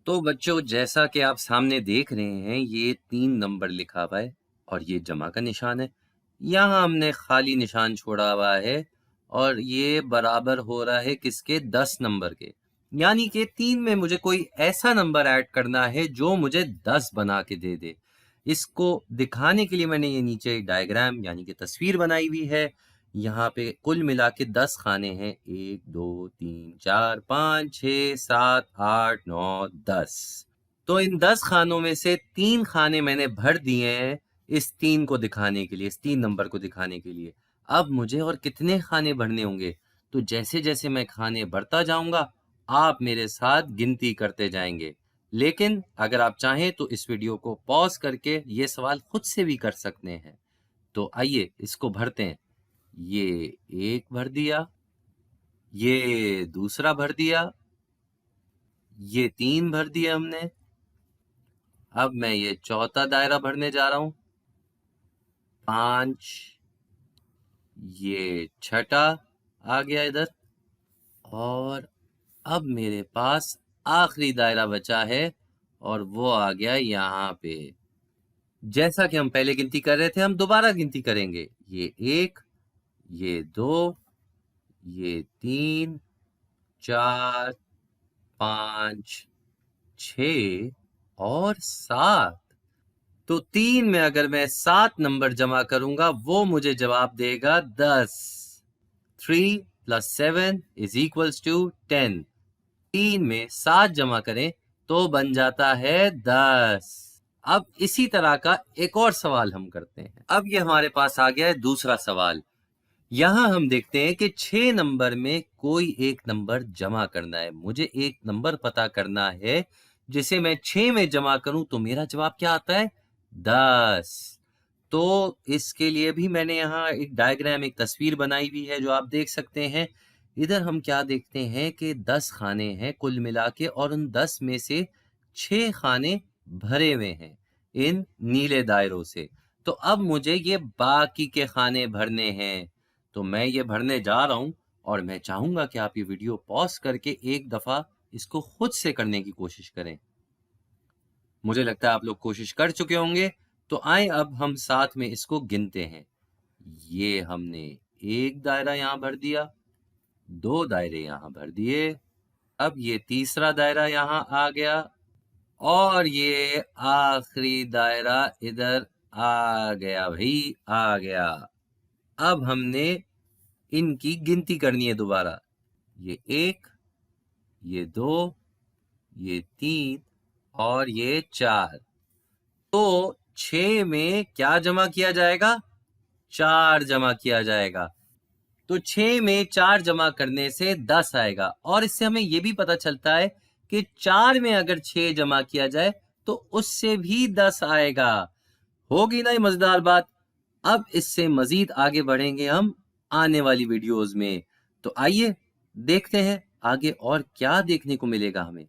तो बच्चों, जैसा कि आप सामने देख रहे हैं, ये 3 नंबर लिखा हुआ है और ये जमा का निशान है। यहाँ हमने खाली निशान छोड़ा हुआ है और ये बराबर हो रहा है किसके? 10 नंबर के। यानी कि 3 में मुझे कोई ऐसा नंबर ऐड करना है जो मुझे 10 बना के दे दे। इसको दिखाने के लिए मैंने ये नीचे डायग्राम यानी कि तस्वीर बनाई हुई है। यहाँ पे कुल मिला के 10 खाने हैं। 1 2 3 4 5 6 7 8 9 10। तो इन 10 खानों में से 3 खाने मैंने भर दिए हैं इस 3 को दिखाने के लिए, इस 3 नंबर को दिखाने के लिए। अब मुझे और कितने खाने भरने होंगे? तो जैसे जैसे मैं खाने भरता जाऊंगा, आप मेरे साथ गिनती करते जाएंगे। लेकिन अगर आप चाहें तो इस वीडियो को पॉज करके ये सवाल खुद से भी कर सकते हैं। तो आइए इसको भरते हैं। ये 1 भर दिया, ये दूसरा भर दिया, ये 3 भर दिया हमने। अब मैं ये चौथा दायरा भरने जा रहा हूं, 5। ये छठा आ गया इधर, और अब मेरे पास आखिरी दायरा बचा है और वो आ गया यहाँ पे। जैसा कि हम पहले गिनती कर रहे थे, हम दोबारा गिनती करेंगे। ये 1, ये 2, ये 3, 4, 5, 6 और 7। तो 3 में अगर मैं 7 नंबर जमा करूंगा, वो मुझे जवाब देगा 10। 3 + 7 = 10। 3 में 7 जमा करें तो बन जाता है 10। अब इसी तरह का एक और सवाल हम करते हैं। अब ये हमारे पास आ गया है दूसरा सवाल। यहाँ हम देखते हैं कि 6 नंबर में कोई एक नंबर जमा करना है। मुझे एक नंबर पता करना है जिसे मैं 6 में जमा करूं तो मेरा जवाब क्या आता है? 10। तो इसके लिए भी मैंने यहाँ एक डायग्राम, एक तस्वीर बनाई हुई है जो आप देख सकते हैं। इधर हम क्या देखते हैं कि 10 खाने हैं कुल मिला के, और उन 10 में से 6 खाने भरे हुए हैं इन नीले दायरों से। तो अब मुझे ये बाकी के खाने भरने हैं। तो मैं ये भरने जा रहा हूं और मैं चाहूंगा कि आप ये वीडियो पॉज करके एक दफा इसको खुद से करने की कोशिश करें। मुझे लगता है आप लोग कोशिश कर चुके होंगे। तो आए अब हम साथ में इसको गिनते हैं। ये हमने एक दायरा यहां भर दिया, 2 दायरे यहां भर दिए, अब ये तीसरा दायरा यहां आ गया, और ये आखिरी दायरा इधर आ गया भाई, आ गया। अब हमने इनकी गिनती करनी है दोबारा। ये 1, ये 2, ये 3 और ये 4। तो 6 में क्या जमा किया जाएगा? 4 जमा किया जाएगा। तो 6 में 4 जमा करने से 10 आएगा, और इससे हमें यह भी पता चलता है कि 4 में अगर 6 जमा किया जाए तो उससे भी 10 आएगा। होगी ना ये मजेदार बात? अब इससे मजीद आगे बढ़ेंगे हम आने वाली वीडियोस में। तो आइए देखते हैं आगे और क्या देखने को मिलेगा हमें।